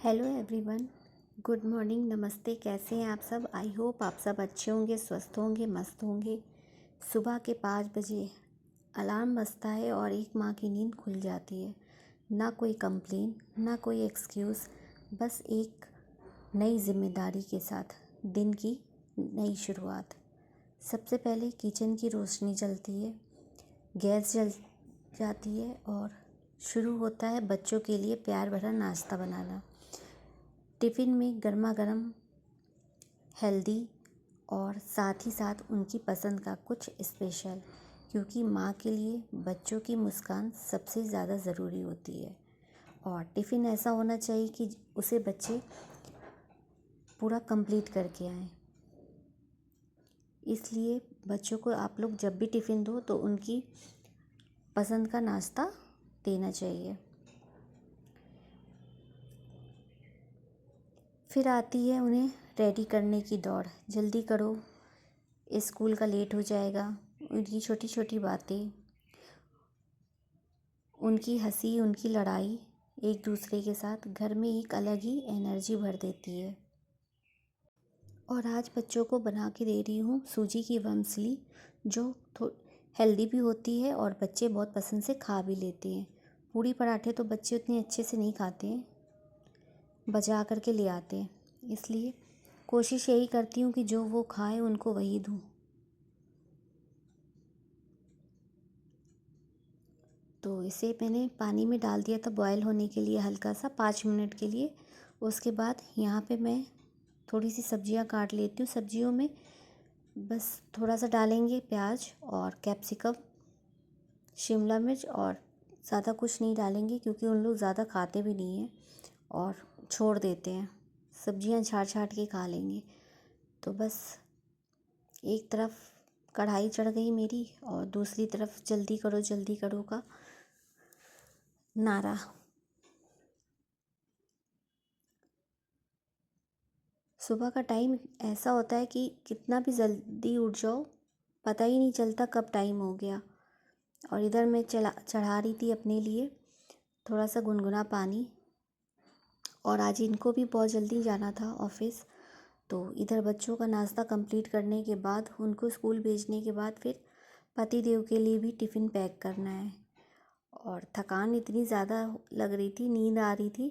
Hello everyone. Good morning, नमस्ते। कैसे हैं आप सब? आई होप आप सब अच्छे होंगे, स्वस्थ होंगे, मस्त होंगे। सुबह के 5 बजे अलार्म बजता है और एक माँ की नींद खुल जाती है। ना कोई कंप्लेन, ना कोई एक्सक्यूज़, बस एक नई जिम्मेदारी के साथ दिन की नई शुरुआत। सबसे पहले किचन की रोशनी जलती है, गैस जल जाती है और शुरू होता है बच्चों के लिए प्यार भरा नाश्ता बनाना। टिफ़िन में गर्मा गर्म, हेल्दी और साथ ही साथ उनकी पसंद का कुछ स्पेशल, क्योंकि माँ के लिए बच्चों की मुस्कान सबसे ज़्यादा ज़रूरी होती है। और टिफ़िन ऐसा होना चाहिए कि उसे बच्चे पूरा कंप्लीट करके आएँ। इसलिए बच्चों को आप लोग जब भी टिफ़िन दो तो उनकी पसंद का नाश्ता देना चाहिए। फिर आती है उन्हें रेडी करने की दौड़। जल्दी करो, स्कूल का लेट हो जाएगा। उनकी छोटी छोटी बातें, उनकी हंसी, उनकी लड़ाई एक दूसरे के साथ घर में एक अलग ही एनर्जी भर देती है। और आज बच्चों को बना के दे रही हूँ सूजी की वम्सली, जो हेल्दी भी होती है और बच्चे बहुत पसंद से खा भी लेते हैं। पूड़ी पराठे तो बच्चे उतने अच्छे से नहीं खाते हैं, बजा करके ले आते हैं। इसलिए कोशिश यही करती हूँ कि जो वो खाएं उनको वही दूँ। तो इसे मैंने पानी में डाल दिया था बॉयल होने के लिए, हल्का सा 5 मिनट के लिए। उसके बाद यहाँ पे मैं थोड़ी सी सब्जियाँ काट लेती हूँ। सब्जियों में बस थोड़ा सा डालेंगे प्याज और कैप्सिकम, शिमला मिर्च, और ज़्यादा कुछ नहीं डालेंगे क्योंकि उन लोग ज़्यादा खाते भी नहीं हैं और छोड़ देते हैं। सब्जियाँ छाँट छाँट के खा लेंगे। तो बस एक तरफ कढ़ाई चढ़ गई मेरी और दूसरी तरफ जल्दी करो का नारा। सुबह का टाइम ऐसा होता है कि कितना भी जल्दी उठ जाओ पता ही नहीं चलता कब टाइम हो गया। और इधर मैं चढ़ा रही थी अपने लिए थोड़ा सा गुनगुना पानी। और आज इनको भी बहुत जल्दी जाना था ऑफिस, तो इधर बच्चों का नाश्ता कंप्लीट करने के बाद, उनको स्कूल भेजने के बाद फिर पति देव के लिए भी टिफ़िन पैक करना है। और थकान इतनी ज़्यादा लग रही थी, नींद आ रही थी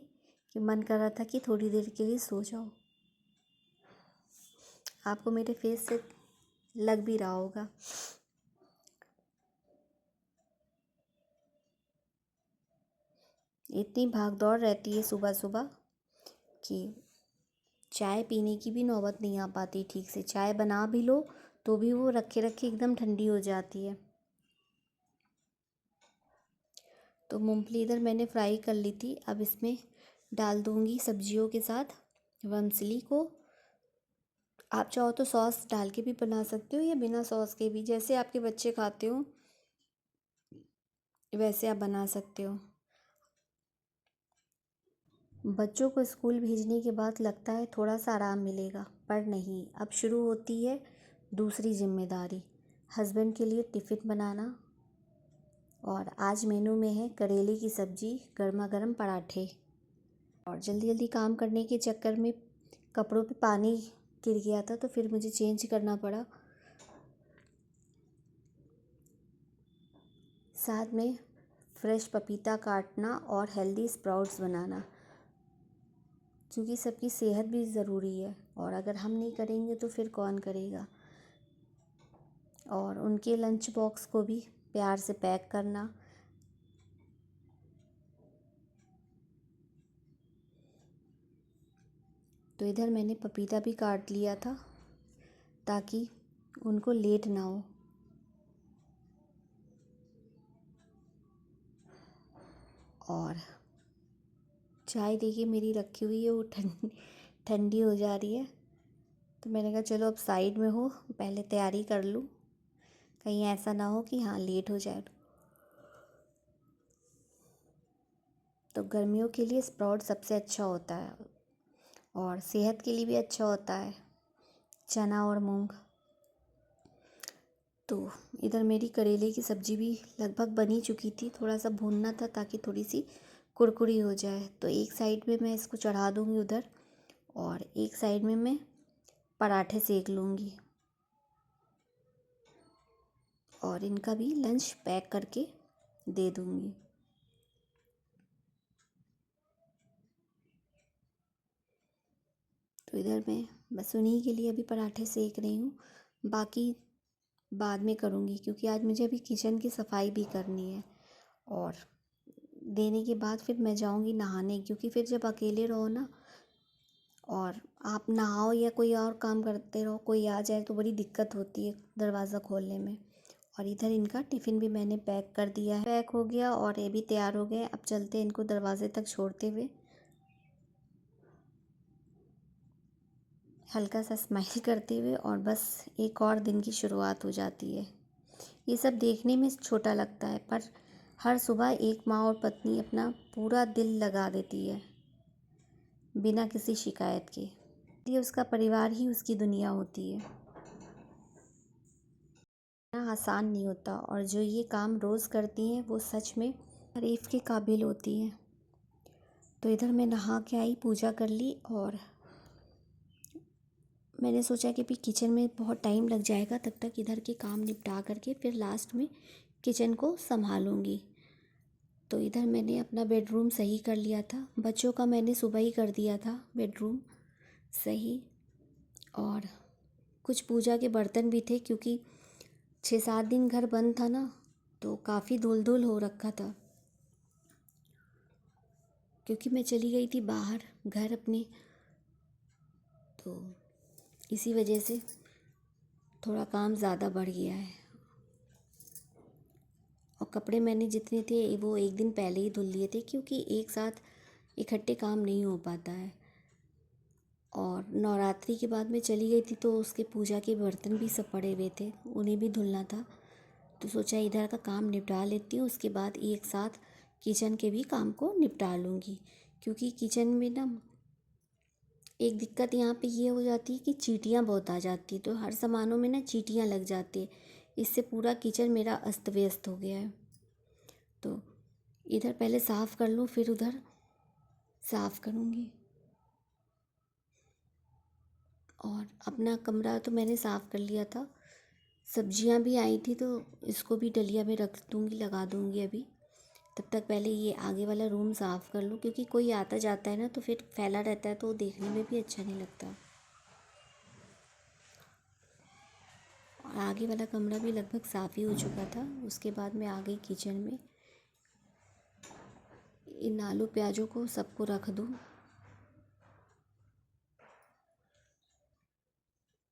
कि मन कर रहा था कि थोड़ी देर के लिए सो जाओ। आपको मेरे फेस से लग भी रहा होगा। इतनी भाग दौड़ रहती है सुबह सुबह कि चाय पीने की भी नौबत नहीं आ पाती ठीक से। चाय बना भी लो तो भी वो रखे रखे एकदम ठंडी हो जाती है। तो मूंगफली इधर मैंने फ्राई कर ली थी। अब इसमें डाल दूंगी सब्जियों के साथ वम्सली को। आप चाहो तो सॉस डाल के भी बना सकते हो या बिना सॉस के भी, जैसे आपके बच्चे खाते हो वैसे आप बना सकते हो। बच्चों को स्कूल भेजने के बाद लगता है थोड़ा सा आराम मिलेगा, पर नहीं, अब शुरू होती है दूसरी जिम्मेदारी, हस्बैंड के लिए टिफ़िन बनाना। और आज मेनू में है करेले की सब्ज़ी, गर्मा गर्म पराठे। और जल्दी जल्दी काम करने के चक्कर में कपड़ों पे पानी गिर गया था तो फिर मुझे चेंज करना पड़ा। साथ में फ्रेश पपीता काटना और हेल्दी स्प्राउट्स बनाना, क्योंकि सबकी सेहत भी ज़रूरी है और अगर हम नहीं करेंगे तो फिर कौन करेगा। और उनके लंच बॉक्स को भी प्यार से पैक करना। तो इधर मैंने पपीता भी काट लिया था ताकि उनको लेट ना हो। और चाय देखिए मेरी रखी हुई है, वो ठंडी हो जा रही है। तो मैंने कहा चलो अब साइड में हो, पहले तैयारी कर लूँ, कहीं ऐसा ना हो कि हाँ लेट हो जाए। तो गर्मियों के लिए स्प्राउट सबसे अच्छा होता है और सेहत के लिए भी अच्छा होता है, चना और मूंग। तो इधर मेरी करेले की सब्ज़ी भी लगभग बनी चुकी थी, थोड़ा सा भूनना था ताकि थोड़ी सी कुरकुरी हो जाए। तो एक साइड पे मैं इसको चढ़ा दूँगी उधर, और एक साइड में मैं पराठे सेक लूँगी, और इनका भी लंच पैक करके दे दूँगी। तो इधर मैं बस उन्हीं के लिए अभी पराठे सेक रही हूँ, बाकी बाद में करूँगी, क्योंकि आज मुझे अभी किचन की सफाई भी करनी है। और देने के बाद फिर मैं जाऊँगी नहाने, क्योंकि फिर जब अकेले रहो ना, और आप नहाओ या कोई और काम करते रहो, कोई आ जाए तो बड़ी दिक्कत होती है दरवाज़ा खोलने में। और इधर इनका टिफ़िन भी मैंने पैक कर दिया है, पैक हो गया और ये भी तैयार हो गए। अब चलते हैं इनको दरवाजे तक छोड़ते हुए। हल्का सा स्माइल करते हुए, और बस एक और दिन की शुरुआत हो जाती है। ये सब देखने में छोटा लगता है, पर हर सुबह एक माँ और पत्नी अपना पूरा दिल लगा देती है बिना किसी शिकायत के। ये उसका परिवार ही उसकी दुनिया होती है। इतना आसान नहीं होता, और जो ये काम रोज़ करती हैं वो सच में तारीफ़ के काबिल होती हैं। तो इधर मैं नहा के आई, पूजा कर ली, और मैंने सोचा कि भी किचन में बहुत टाइम लग जाएगा, तब तक इधर के काम निपटा करके फिर लास्ट में किचन को संभालूंगी। तो इधर मैंने अपना बेडरूम सही कर लिया था, बच्चों का मैंने सुबह ही कर दिया था बेडरूम सही। और कुछ पूजा के बर्तन भी थे, क्योंकि 6-7 दिन घर बंद था ना, तो काफ़ी धूल धूल हो रखा था, क्योंकि मैं चली गई थी बाहर घर अपने, तो इसी वजह से थोड़ा काम ज़्यादा बढ़ गया है। और कपड़े मैंने जितने थे वो एक दिन पहले ही धुल लिए थे, क्योंकि एक साथ इकट्ठे काम नहीं हो पाता है। और नवरात्रि के बाद मैं चली गई थी, तो उसके पूजा के बर्तन भी सब पड़े हुए थे, उन्हें भी धुलना था। तो सोचा इधर का काम निपटा लेती हूँ, उसके बाद एक साथ किचन के भी काम को निपटा लूँगी। क्योंकि किचन में ना एक दिक्कत यहाँ पे ये हो जाती है कि चींटियाँ बहुत आ जाती है, तो हर सामानों में ना चींटियाँ लग जाती है। इससे पूरा किचन मेरा अस्त व्यस्त हो गया है। तो इधर पहले साफ़ कर लूँ, फिर उधर साफ़ करूँगी। और अपना कमरा तो मैंने साफ़ कर लिया था, सब्जियां भी आई थी, तो इसको भी डलिया में रख दूँगी, लगा दूँगी अभी। तब तक पहले ये आगे वाला रूम साफ़ कर लूँ, क्योंकि कोई आता जाता है ना, तो फिर फैला रहता है तो देखने में भी अच्छा नहीं लगता। और आगे वाला कमरा भी लगभग साफ़ ही हो चुका था। उसके बाद मैं आ गई किचन में, इन आलू प्याज़ों को सबको रख दूँ।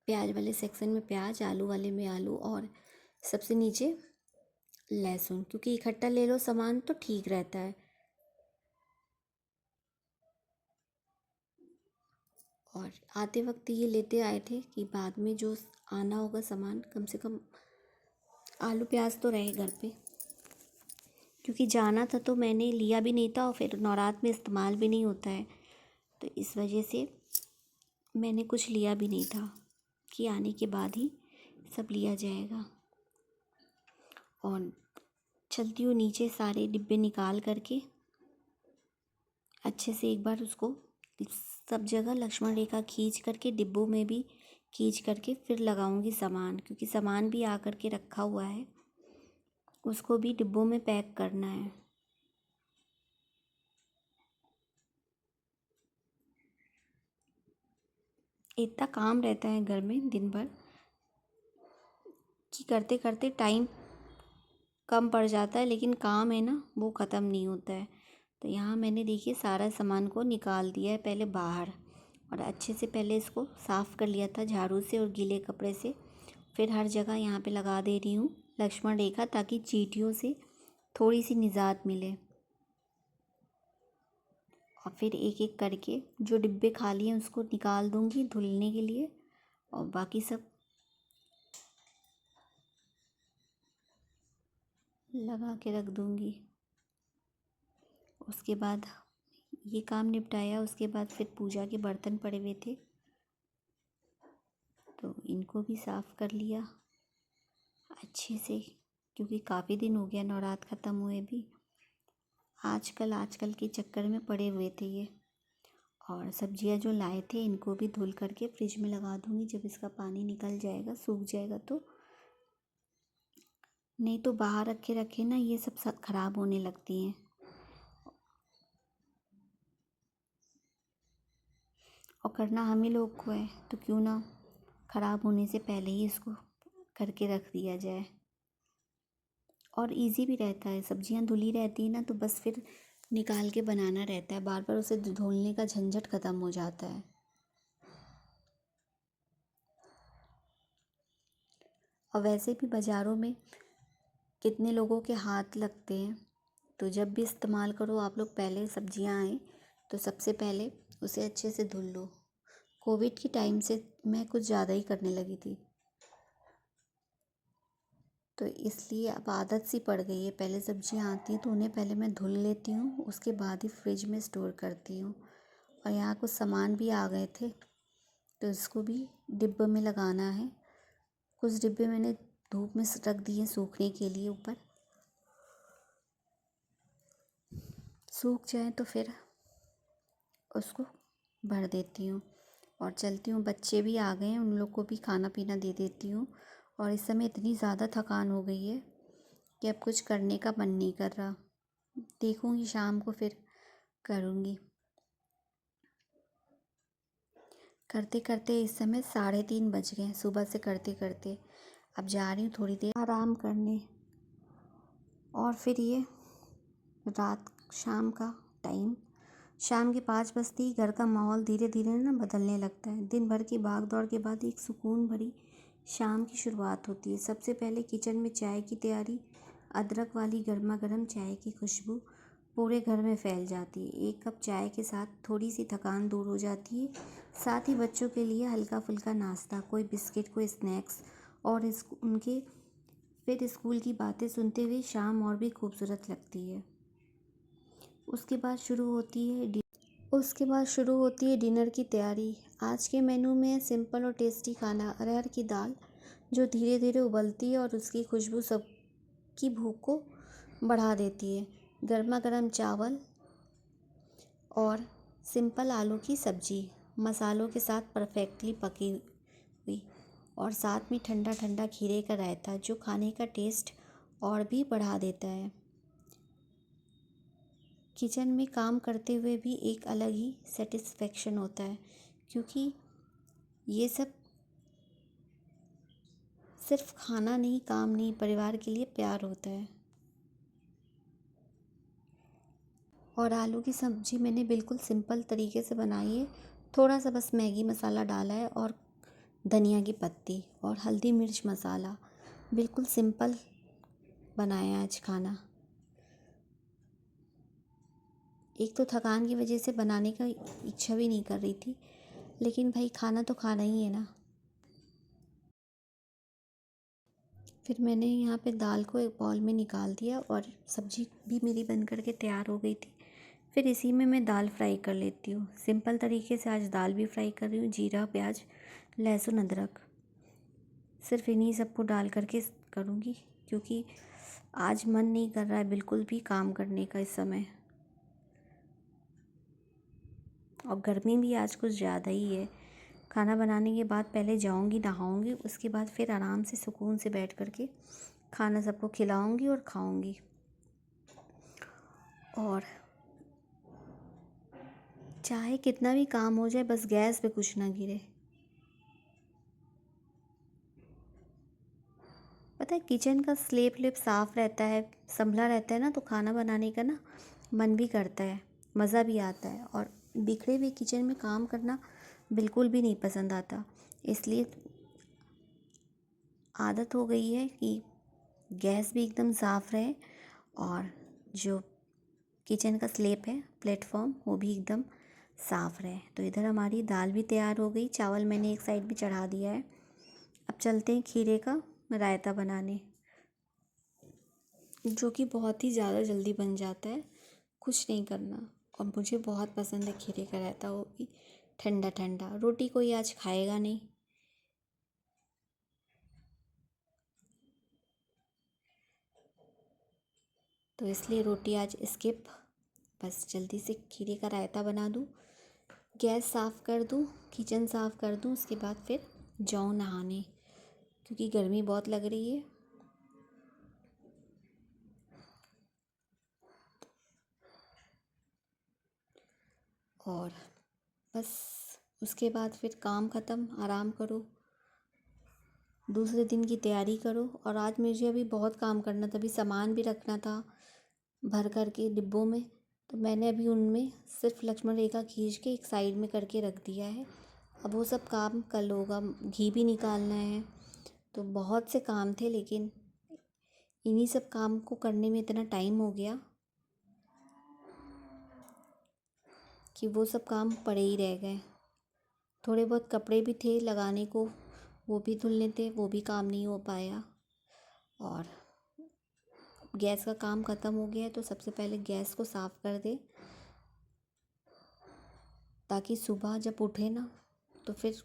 प्याज वाले सेक्शन में प्याज, आलू वाले में आलू, और सबसे नीचे लहसुन, क्योंकि इकट्ठा ले लो सामान तो ठीक रहता है। और आते वक्त ये लेते आए थे कि बाद में जो आना होगा सामान, कम से कम आलू प्याज तो रहे घर पे। क्योंकि जाना था तो मैंने लिया भी नहीं था, और फिर नवरात्र में इस्तेमाल भी नहीं होता है, तो इस वजह से मैंने कुछ लिया भी नहीं था कि आने के बाद ही सब लिया जाएगा। और चलती हूँ नीचे, सारे डिब्बे निकाल करके अच्छे से एक बार उसको सब जगह लक्ष्मण रेखा खींच करके, डिब्बों में भी खींच करके फिर लगाऊंगी सामान, क्योंकि सामान भी आ करके रखा हुआ है, उसको भी डिब्बों में पैक करना है। इतना काम रहता है घर में दिन भर कि करते करते टाइम कम पड़ जाता है, लेकिन काम है ना वो ख़त्म नहीं होता है। तो यहाँ मैंने देखिए सारा सामान को निकाल दिया है पहले बाहर, और अच्छे से पहले इसको साफ़ कर लिया था झाड़ू से और गीले कपड़े से। फिर हर जगह यहाँ पे लगा दे रही हूँ लक्ष्मण रेखा, ताकि चींटियों से थोड़ी सी निजात मिले। और फिर एक एक करके जो डिब्बे खाली हैं उसको निकाल दूँगी धुलने के लिए, और बाकी सब लगा के रख दूँगी। उसके बाद ये काम निपटाया, उसके बाद फिर पूजा के बर्तन पड़े हुए थे, तो इनको भी साफ़ कर लिया अच्छे से, क्योंकि काफ़ी दिन हो गया नवरात्र ख़त्म हुए भी। आजकल के चक्कर में पड़े हुए थे ये। और सब्जियां जो लाए थे इनको भी धुल करके फ्रिज में लगा दूँगी। जब इसका पानी निकल जाएगा, सूख जाएगा तो, नहीं तो बाहर रखे रखे ना ये सब खराब होने लगती हैं। और करना हम ही लोग को है, तो क्यों ना ख़राब होने से पहले ही इसको करके रख दिया जाए। और इजी भी रहता है, सब्जियां धुली रहती है ना तो बस फिर निकाल के बनाना रहता है, बार बार उसे धुलने का झंझट ख़त्म हो जाता है। और वैसे भी बाज़ारों में कितने लोगों के हाथ लगते हैं, तो जब भी इस्तेमाल करो आप लोग पहले सब्जियां आए तो सबसे पहले उसे अच्छे से धुल लो। कोविड की टाइम से मैं कुछ ज़्यादा ही करने लगी थी, तो इसलिए अब आदत सी पड़ गई है। पहले सब्जियां आती हैं तो उन्हें पहले मैं धुल लेती हूँ, उसके बाद ही फ्रिज में स्टोर करती हूँ। और यहाँ कुछ सामान भी आ गए थे तो इसको भी डिब्बे में लगाना है। कुछ डिब्बे मैंने धूप में रख दिए सूखने के लिए, ऊपर सूख जाए तो फिर उसको भर देती हूँ और चलती हूँ। बच्चे भी आ गए हैं, उन लोग को भी खाना पीना दे देती हूँ। और इस समय इतनी ज़्यादा थकान हो गई है कि अब कुछ करने का मन नहीं कर रहा। देखूँगी शाम को फिर करूँगी। करते करते इस समय 3:30 बज गए सुबह से करते करते। अब जा रही हूँ थोड़ी देर आराम करने। और फिर ये रात शाम का टाइम, शाम के 5 बजते ही घर का माहौल धीरे धीरे ना बदलने लगता है। दिन भर की भाग दौड़ के बाद एक सुकून भरी शाम की शुरुआत होती है। सबसे पहले किचन में चाय की तैयारी। अदरक वाली गर्मा गर्म चाय की खुशबू पूरे घर में फैल जाती है। एक कप चाय के साथ थोड़ी सी थकान दूर हो जाती है। साथ ही बच्चों के लिए हल्का फुल्का नाश्ता, कोई बिस्किट, कोई स्नैक्स, और उनके फिर स्कूल की बातें सुनते हुए शाम और भी खूबसूरत लगती है। उसके बाद शुरू होती है डिनर की तैयारी। आज के मेनू में है सिंपल और टेस्टी खाना, अरहर की दाल जो धीरे धीरे उबलती है और उसकी खुशबू सबकी भूख को बढ़ा देती है। गर्मा गर्म चावल और सिंपल आलू की सब्जी मसालों के साथ परफेक्टली पकी हुई, और साथ में ठंडा ठंडा खीरे का रायता जो खाने का टेस्ट और भी बढ़ा देता है। किचन में काम करते हुए भी एक अलग ही सेटिस्फेक्शन होता है, क्योंकि ये सब सिर्फ खाना नहीं, काम नहीं, परिवार के लिए प्यार होता है। और आलू की सब्ज़ी मैंने बिल्कुल सिंपल तरीके से बनाई है। थोड़ा सा बस मैगी मसाला डाला है और धनिया की पत्ती और हल्दी मिर्च मसाला, बिल्कुल सिंपल बनाया आज खाना। एक तो थकान की वजह से बनाने का इच्छा भी नहीं कर रही थी, लेकिन भाई खाना तो खाना ही है ना। फिर मैंने यहाँ पे दाल को एक बाउल में निकाल दिया और सब्ज़ी भी मेरी बन कर के तैयार हो गई थी। फिर इसी में मैं दाल फ्राई कर लेती हूँ। सिंपल तरीके से आज दाल भी फ्राई कर रही हूँ। जीरा, प्याज, लहसुन, अदरक, सिर्फ इन्हीं सबको डाल करके करूँगी, क्योंकि आज मन नहीं कर रहा है बिल्कुल भी काम करने का इस समय। और गर्मी भी आज कुछ ज़्यादा ही है। खाना बनाने के बाद पहले जाऊँगी, नहाऊँगी, उसके बाद फिर आराम से सुकून से बैठ कर के खाना सबको खिलाऊँगी और खाऊँगी। और चाहे कितना भी काम हो जाए, बस गैस पे कुछ ना गिरे। पता है, किचन का स्लैब व्लेब साफ़ रहता है, संभला रहता है ना, तो खाना बनाने का ना मन भी करता है, मज़ा भी आता है। और बिखरे हुए किचन में काम करना बिल्कुल भी नहीं पसंद आता। इसलिए आदत हो गई है कि गैस भी एकदम साफ़ रहे और जो किचन का स्लैब है, प्लेटफॉर्म, वो भी एकदम साफ़ रहे। तो इधर हमारी दाल भी तैयार हो गई, चावल मैंने एक साइड भी चढ़ा दिया है। अब चलते हैं खीरे का रायता बनाने, जो कि बहुत ही ज़्यादा जल्दी बन जाता है, कुछ नहीं करना। और मुझे बहुत पसंद है खीरे का रायता, वो भी ठंडा ठंडा। रोटी कोई आज खाएगा नहीं, तो इसलिए रोटी आज स्किप। बस जल्दी से खीरे का रायता बना दूँ, गैस साफ़ कर दूँ, किचन साफ़ कर दूँ, उसके बाद फिर जाऊँ नहाने, क्योंकि गर्मी बहुत लग रही है। और बस उसके बाद फिर काम ख़त्म, आराम करो, दूसरे दिन की तैयारी करो। और आज मुझे अभी बहुत काम करना था, अभी सामान भी रखना था भर कर के डिब्बों में, तो मैंने अभी उनमें सिर्फ लक्ष्मण रेखा खींच के एक साइड में करके रख दिया है। अब वो सब काम कल होगा, घी भी निकालना है, तो बहुत से काम थे, लेकिन इन्हीं सब काम को करने में इतना टाइम हो गया कि वो सब काम पड़े ही रह गए। थोड़े बहुत कपड़े भी थे लगाने को, वो भी धुलने थे, वो भी काम नहीं हो पाया। और गैस का काम ख़त्म हो गया है, तो सबसे पहले गैस को साफ़ कर दे, ताकि सुबह जब उठे ना तो फिर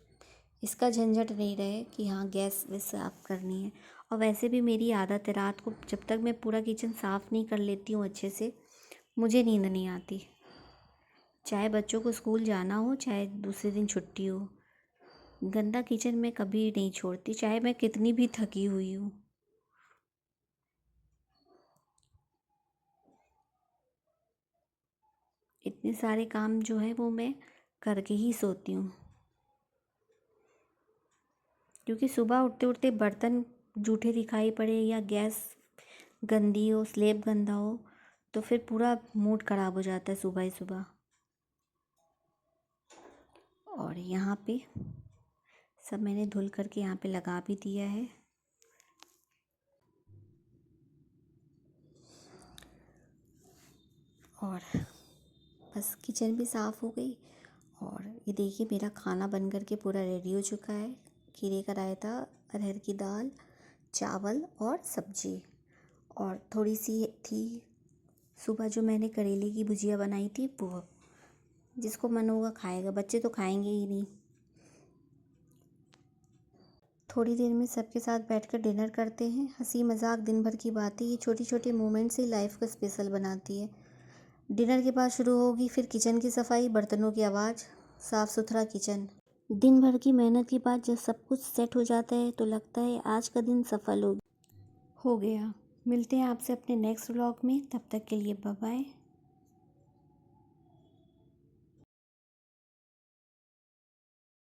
इसका झंझट नहीं रहे कि हाँ गैस वैस साफ़ करनी है। और वैसे भी मेरी आदत है, रात को जब तक मैं पूरा किचन साफ़ नहीं कर लेती हूँ अच्छे से, मुझे नींद नहीं आती। चाहे बच्चों को स्कूल जाना हो, चाहे दूसरे दिन छुट्टी हो, गंदा किचन मैं कभी नहीं छोड़ती, चाहे मैं कितनी भी थकी हुई हूँ। इतने सारे काम जो है वो मैं करके ही सोती हूँ, क्योंकि सुबह उठते उठते बर्तन जूठे दिखाई पड़े या गैस गंदी हो, स्लेब गंदा हो, तो फिर पूरा मूड ख़राब हो जाता है सुबह ही सुबह। और यहाँ पे सब मैंने धुल करके यहाँ पे लगा भी दिया है। और बस किचन भी साफ़ हो गई। और ये देखिए मेरा खाना बन कर के पूरा रेडी हो चुका है। खीरे का रायता, अरहर की दाल, चावल और सब्जी, और थोड़ी सी थी सुबह जो मैंने करेले की भुजिया बनाई थी वो। जिसको मन होगा खाएगा, बच्चे तो खाएंगे ही नहीं। थोड़ी देर में सबके साथ बैठकर डिनर करते हैं। हंसी मजाक दिन भर की बातें, ये छोटी छोटी मोमेंट्स ही लाइफ को स्पेशल बनाती है। डिनर के बाद शुरू होगी फिर किचन की सफाई, बर्तनों की आवाज़, साफ़ सुथरा किचन। दिन भर की मेहनत के बाद जब सब कुछ सेट हो जाता है तो लगता है आज का दिन सफल हो गया। मिलते हैं आपसे अपने नेक्स्ट व्लॉग में, तब तक के लिए बाय बाय।